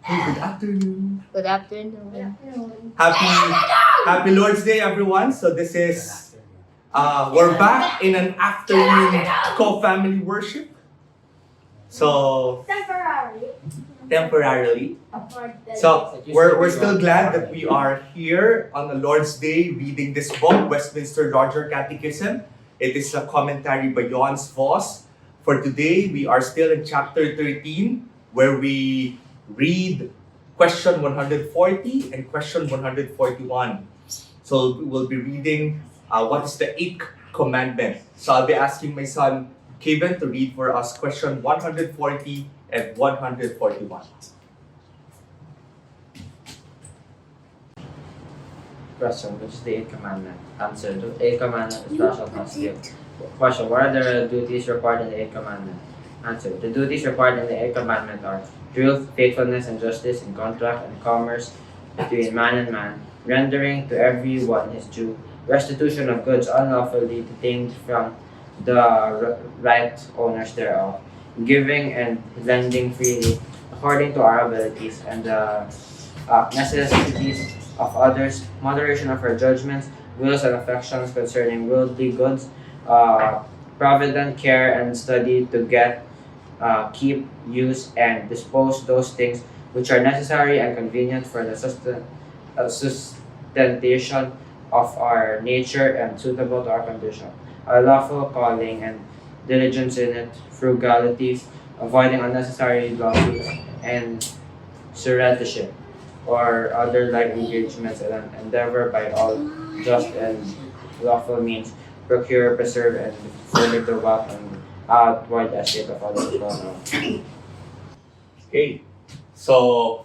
Hey, good afternoon. Good afternoon. Happy Lord's Day, everyone. So this is we're back in an afternoon co-family worship. So temporarily. So we're still glad that we are here on the Lord's Day reading this book, Westminster Catechism. It is a commentary by Johannes Vos. For today, we are still in chapter 13, where we read question 140 and question 141. So we will be reading what is the 8th commandment. So I'll be asking my son Kevin to read for us question 140 and 141. Question, which is the 8th commandment? Answer, the 8th commandment is thou shalt not steal. Question, what are the duties required in the 8th commandment? Answer, the duties required in the 8th commandment are truth, faithfulness, and justice in contract and commerce between man and man, rendering to every one his due, restitution of goods unlawfully detained from the right owners thereof, giving and lending freely according to our abilities and the necessities of others, moderation of our judgments, wills and affections concerning worldly goods, provident care and study to get, keep, use, and dispose those things which are necessary and convenient for the sustentation of our nature and suitable to our condition. Our lawful calling and diligence in it, frugality, avoiding unnecessary lawsuits, and surrendership, or other like engagements, and endeavor by all just and lawful means procure, preserve, and further the wealth and outward estate of others as well. Okay, so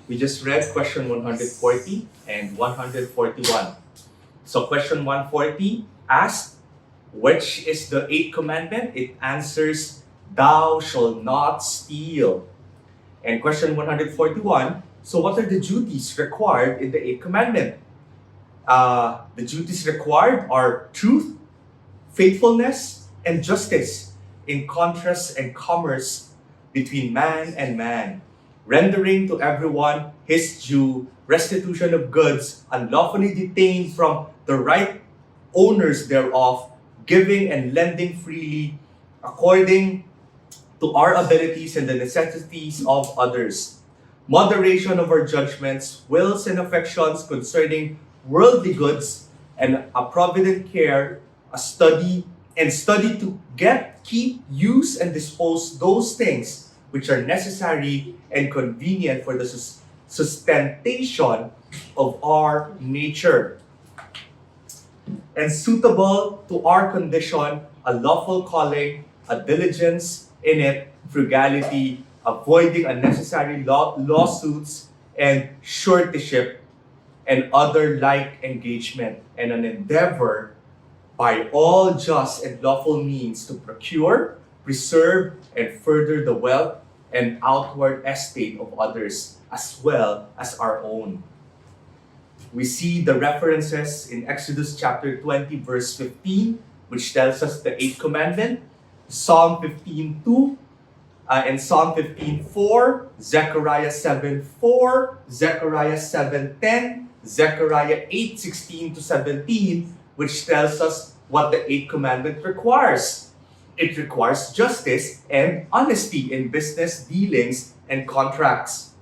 we just read question 140 and 141. So question 140 asks, which is the 8th commandment? It answers, thou shalt not steal. And question 141, so what are the duties required in the 8th commandment? The duties required are truth, faithfulness, and justice in contrast and commerce between man and man, rendering to everyone his due, restitution of goods unlawfully detained from the right owners thereof, giving and lending freely according to our abilities and the necessities of others, moderation of our judgments, wills and affections concerning worldly goods, and a provident care, a study to get, keep, use, and dispose those things which are necessary and convenient for the sustentation of our nature, and suitable to our condition, a lawful calling, a diligence in it, frugality, avoiding unnecessary lawsuits and suretyship, and other like engagement, and an endeavor by all just and lawful means to procure, preserve, and further the wealth and outward estate of others, as well as our own. We see the references in Exodus chapter 20, verse 15, which tells us the 8th commandment, Psalm 15:2, and Psalm 15:4, Zechariah 7:4, Zechariah 7:10, Zechariah 8:16 to 17, which tells us what the 8th commandment requires. It requires justice and honesty in business dealings and contracts.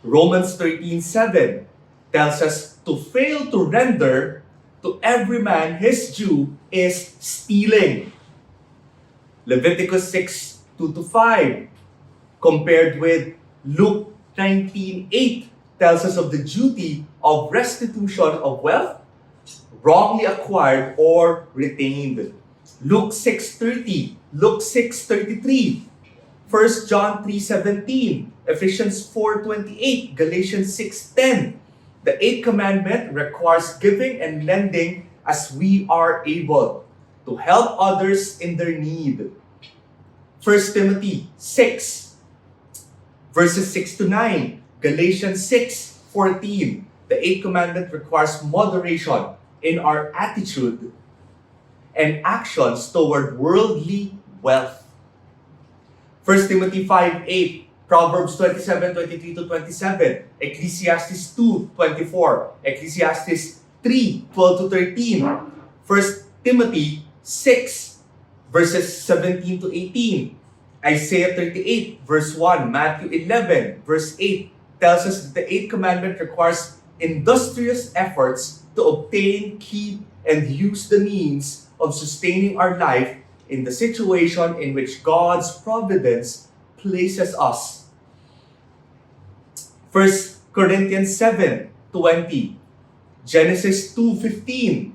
Romans 13:7 tells us to fail to render to every man his due is stealing. Leviticus 6:2 to 5, compared with Luke 19:8, tells us of the duty of restitution of wealth wrongly acquired or retained. Luke 6:30, Luke 6:33, 1 John 3:17, Ephesians 4:28, Galatians 6:10. The 8th commandment requires giving and lending as we are able to help others in their need. 1 Timothy 6, verses 6 to 9, Galatians 6:14. The 8th commandment requires moderation in our attitude and actions toward worldly wealth. 1 Timothy 5:8 Proverbs 27:23-27, Ecclesiastes 2:24, Ecclesiastes 3:12-13, 1 Timothy 6, verses 17-18, Isaiah 38, verse 1, Matthew 11, verse 8, tells us that the eighth commandment requires industrious efforts to obtain, keep, and use the means of sustaining our life in the situation in which God's providence places us. 1 Corinthians 7:20, Genesis 2:15,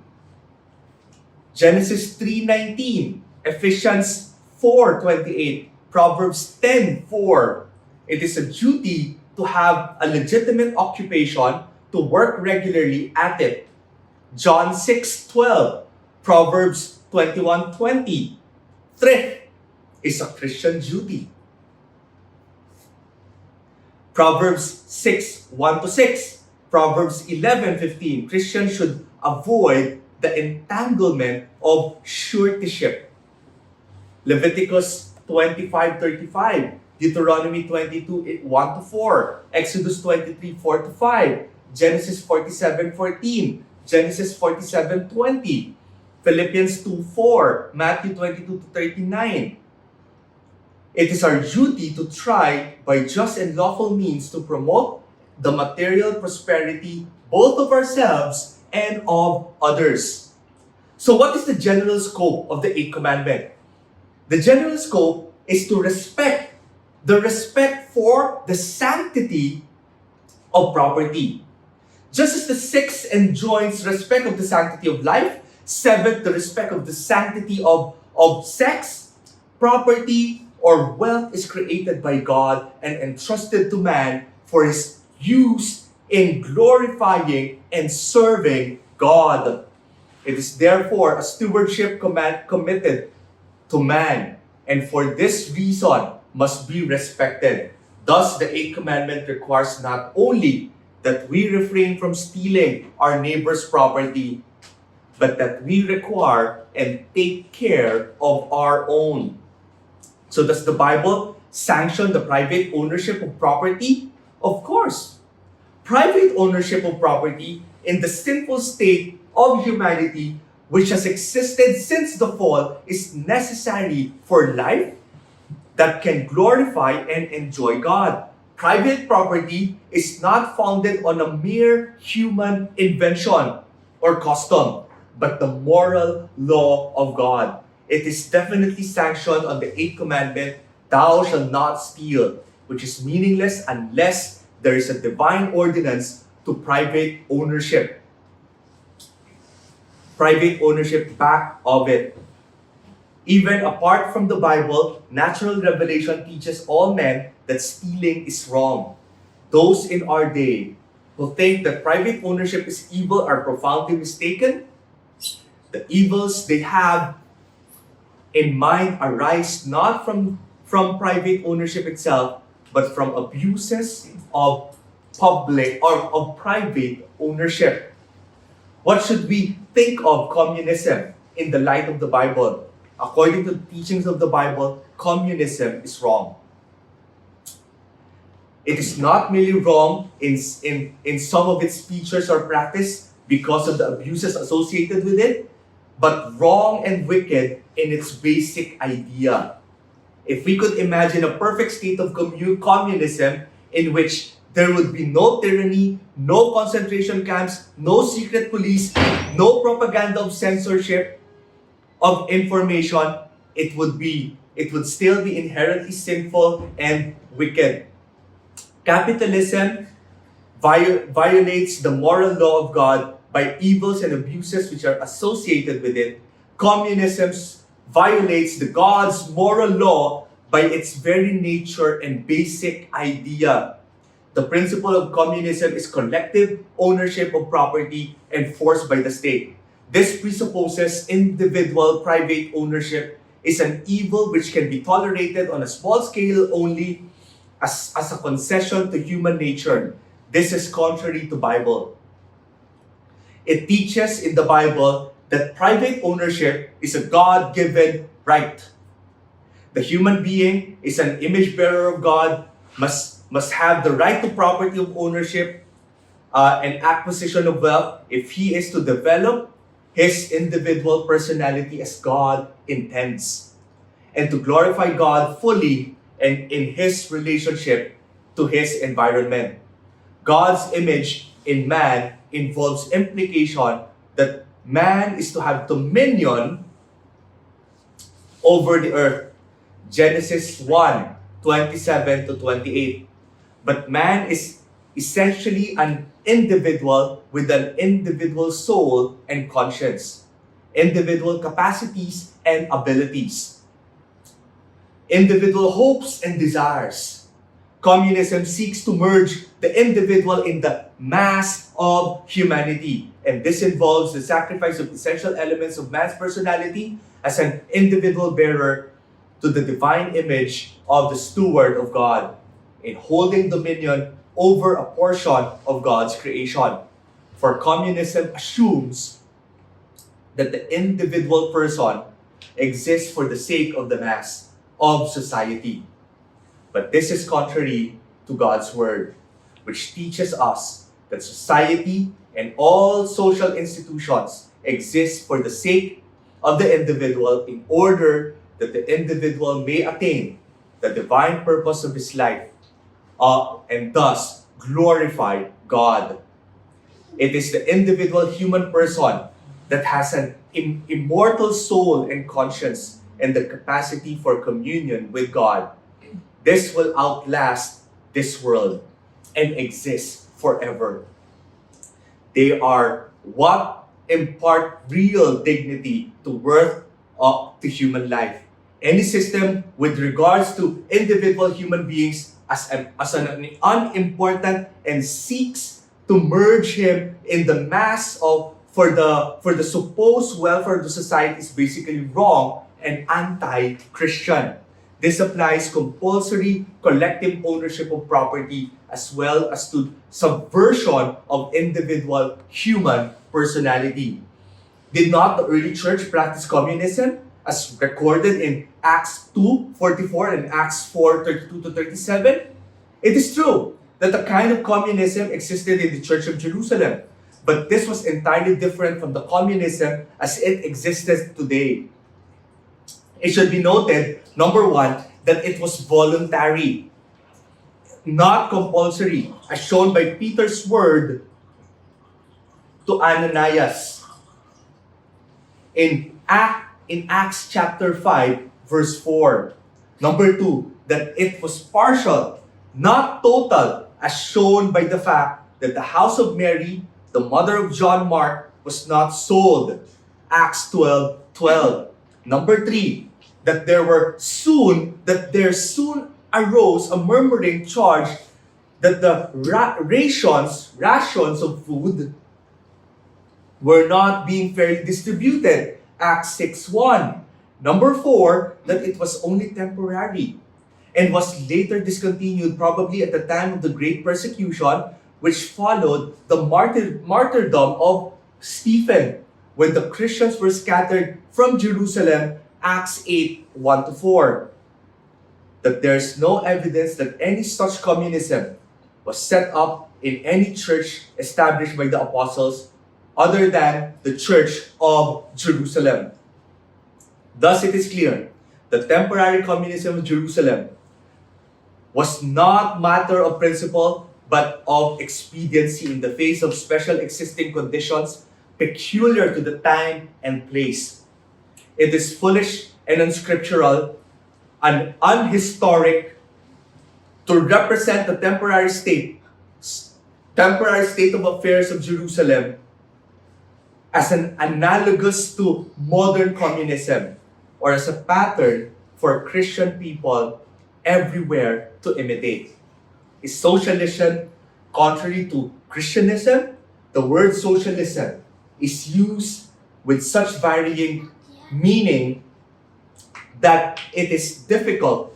Genesis 3:19, Ephesians 4:28, Proverbs 10:4. It is a duty to have a legitimate occupation, to work regularly at it. John 6:12, Proverbs 21:20. Thrift is a Christian duty. Proverbs 6:1-6, Proverbs 11:15. Christians should avoid the entanglement of suretyship. Leviticus 25:35, Deuteronomy 22:1-4, Exodus 23:4-5, Genesis 47:14, Genesis 47:20, Philippians 2:4, Matthew 22-39. It is our duty to try by just and lawful means to promote the material prosperity both of ourselves and of others. So what is the general scope of the eighth commandment? The general scope is to respect for the sanctity of property. Just as the sixth enjoins respect of the sanctity of life, seventh, the respect of the sanctity of sex, property, or wealth is created by God and entrusted to man for his use in glorifying and serving God. It is therefore a stewardship command committed to man, and for this reason must be respected. Thus, the eighth commandment requires not only that we refrain from stealing our neighbor's property, but that we require and take care of our own. So does the Bible sanction the private ownership of property? Of course. Private ownership of property in the sinful state of humanity, which has existed since the fall, is necessary for life that can glorify and enjoy God. Private property is not founded on a mere human invention or custom, but the moral law of God. It is definitely sanctioned on the eighth commandment, thou shalt not steal, which is meaningless unless there is a divine ordinance to private ownership. Private ownership back of it. Even apart from the Bible, natural revelation teaches all men that stealing is wrong. Those in our day who think that private ownership is evil are profoundly mistaken. The evils they have in mind arise not from private ownership itself, but from abuses of public or of private ownership. What should we think of communism in the light of the Bible? According to the teachings of the Bible, communism is wrong. It is not merely wrong in some of its features or practice because of the abuses associated with it, but wrong and wicked in its basic idea. If we could imagine a perfect state of communism in which there would be no tyranny, no concentration camps, no secret police, no propaganda of censorship of information, it would still be inherently sinful and wicked. Capitalism violates the moral law of God by evils and abuses which are associated with it. Communism violates the God's moral law by its very nature and basic idea. The principle of communism is collective ownership of property enforced by the state. This presupposes individual private ownership is an evil which can be tolerated on a small scale only as a concession to human nature. This is contrary to Bible. It teaches in the Bible that private ownership is a God-given right. The human being is an image bearer of God must have the right to property of ownership and acquisition of wealth if he is to develop his individual personality as God intends, and to glorify God fully and in his relationship to his environment. God's image in man involves implication that man is to have dominion over the earth. Genesis 1:27 to 28. But man is essentially an individual with an individual soul and conscience, individual capacities and abilities, individual hopes and desires. Communism seeks to merge the individual in the mass of humanity, and this involves the sacrifice of essential elements of man's personality as an individual bearer to the divine image of the steward of God, in holding dominion over a portion of God's creation. For communism assumes that the individual person exists for the sake of the mass of society. But this is contrary to God's word, which teaches us that society and all social institutions exist for the sake of the individual in order that the individual may attain the divine purpose of his life and thus glorify God. It is the individual human person that has an immortal soul and conscience and the capacity for communion with God. This will outlast this world and exist forever. They are what impart real dignity to worth to human life. Any system with regards to individual human beings as an unimportant and seeks to merge him in the mass of for the supposed welfare of the society is basically wrong and anti-Christian. This applies compulsory collective ownership of property as well as to subversion of individual human personality. Did not the early church practice communism as recorded in Acts 2:44 and Acts 4:32 to 37? It is true that a kind of communism existed in the Church of Jerusalem, but this was entirely different from the communism as it existed today. It should be noted, number one, that it was voluntary, not compulsory, as shown by Peter's word to Ananias in Acts chapter 5, verse 4. Number two, that it was partial, not total, as shown by the fact that the house of Mary, the mother of John Mark, was not sold. Acts 12:12. Number three, that there soon arose a murmuring charge that the rations of food were not being fairly distributed. Acts 6:1. Number four, that it was only temporary and was later discontinued probably at the time of the great persecution which followed the martyrdom of Stephen when the Christians were scattered from Jerusalem. Acts 8:1 to 4. That there's no evidence that any such communism was set up in any church established by the apostles other than the Church of Jerusalem. Thus it is clear that temporary communism of Jerusalem was not matter of principle but of expediency in the face of special existing conditions peculiar to the time and place. It is foolish and unscriptural and unhistoric to represent the temporary state of affairs of Jerusalem as an analogous to modern communism or as a pattern for Christian people everywhere to imitate. Is socialism contrary to Christianism? The word socialism is used with such varying meaning that it is difficult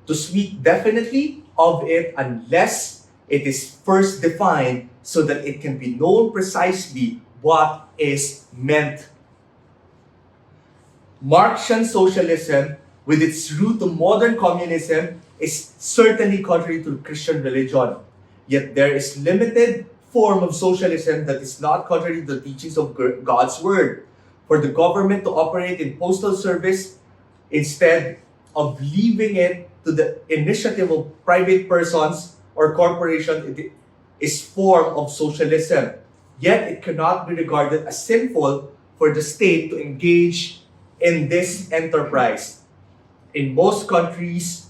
to speak definitely of it unless it is first defined so that it can be known precisely what is meant. Marxian socialism, with its root to modern communism, is certainly contrary to Christian religion. Yet there is limited form of socialism that is not contrary to the teachings of God's word. For the government to operate in postal service instead of leaving it to the initiative of private persons or corporations, it is form of socialism. Yet it cannot be regarded as sinful for the state to engage in this enterprise. In most countries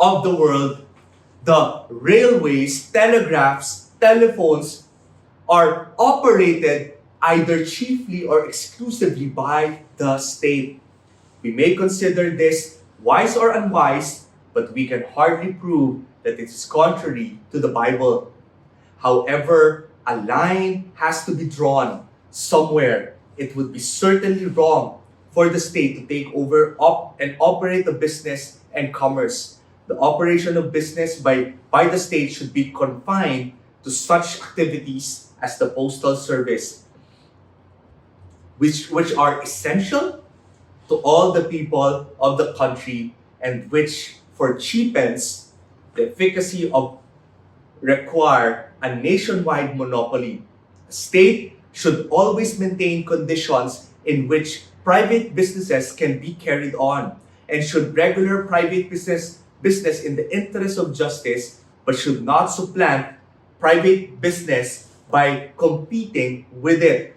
of the world, the railways, telegraphs, telephones are operated either chiefly or exclusively by the state. We may consider this wise or unwise, but we can hardly prove that it is contrary to the Bible. However, a line has to be drawn somewhere. It would be certainly wrong for the state to take over and operate the business and commerce. The operation of business by the state should be confined to such activities as the postal service, which are essential to all the people of the country and which for cheapens the efficacy of require a nationwide monopoly. A state should always maintain conditions in which private businesses can be carried on, and should regular private business in the interest of justice, but should not supplant private business by competing with it.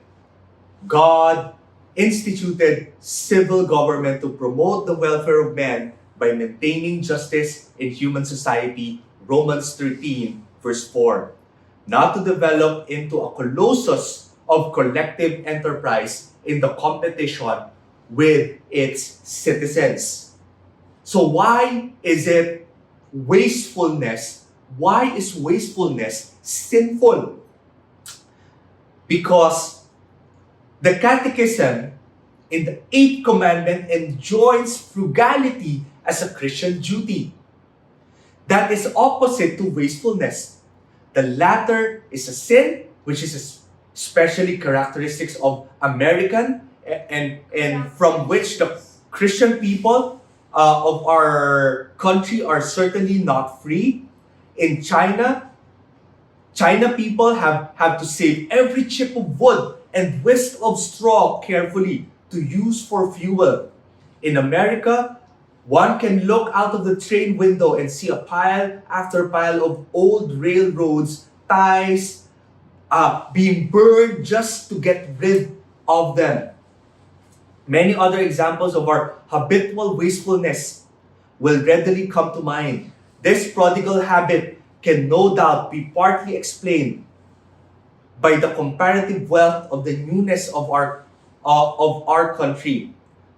God instituted civil government to promote the welfare of men by maintaining justice in human society, Romans 13, verse 4. Not to develop into a colossus of collective enterprise in the competition with its citizens. So why is it wastefulness? Why is wastefulness sinful? Because the Catechism in the 8th commandment enjoins frugality as a Christian duty. That is opposite to wastefulness. The latter is a sin, which is especially characteristics of American and from which the Christian people of our country are certainly not free. In China people have to save every chip of wood and wisp of straw carefully to use for fuel. In America, one can look out of the train window and see a pile after pile of old railroads, ties, being burned just to get rid of them. Many other examples of our habitual wastefulness will readily come to mind. This prodigal habit can no doubt be partly explained by the comparative wealth of the newness of our country.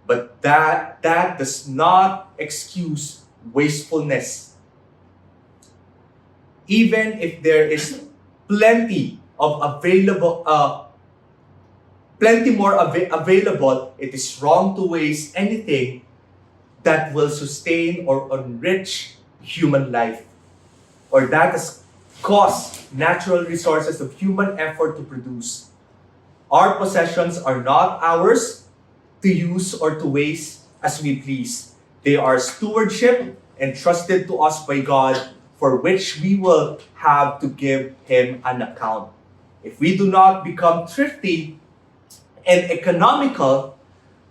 But that does not excuse wastefulness. Even if there is plenty more available, it is wrong to waste anything that will sustain or enrich human life, or that has cost natural resources of human effort to produce. Our possessions are not ours to use or to waste as we please. They are stewardship entrusted to us by God, for which we will have to give Him an account. If we do not become thrifty and economical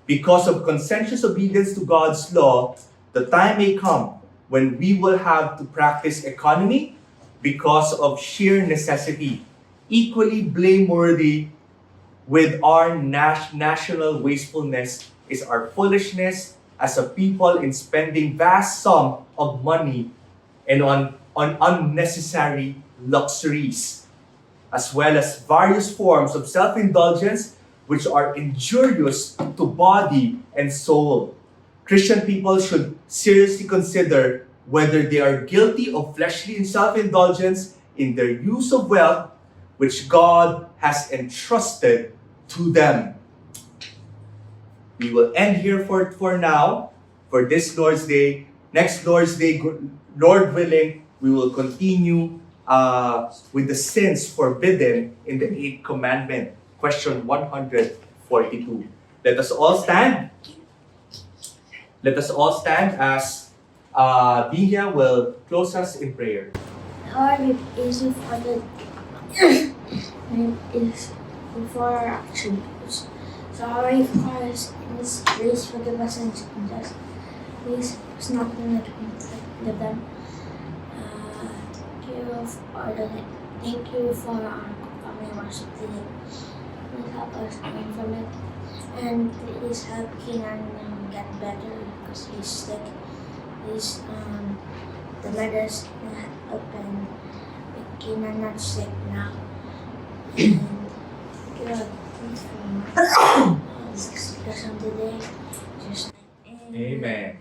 because of conscientious obedience to God's law, the time may come when we will have to practice economy because of sheer necessity. Equally blameworthy with our national wastefulness is our foolishness as a people in spending vast sum of money and on unnecessary luxuries, as well as various forms of self-indulgence which are injurious to body and soul. Christian people should seriously consider whether they are guilty of fleshly self-indulgence in their use of wealth which God has entrusted to them. We will end here for now, for this Lord's Day. Next Lord's Day, Lord willing, we will continue with the sins forbidden in the 8th commandment. Question 142. Let us all stand. Let us all stand as Bihya will close us in prayer. Lord, it is for the and is for our actions. Sorry for our sins. Please forgive us and sins us. Please us not to let them. Thank you for our family worship today. Please help us learn from it. And please help Keenan get better because he's sick. Please the letters open. Keenan not sick now. And God, please for this discussion today. Just like Amen.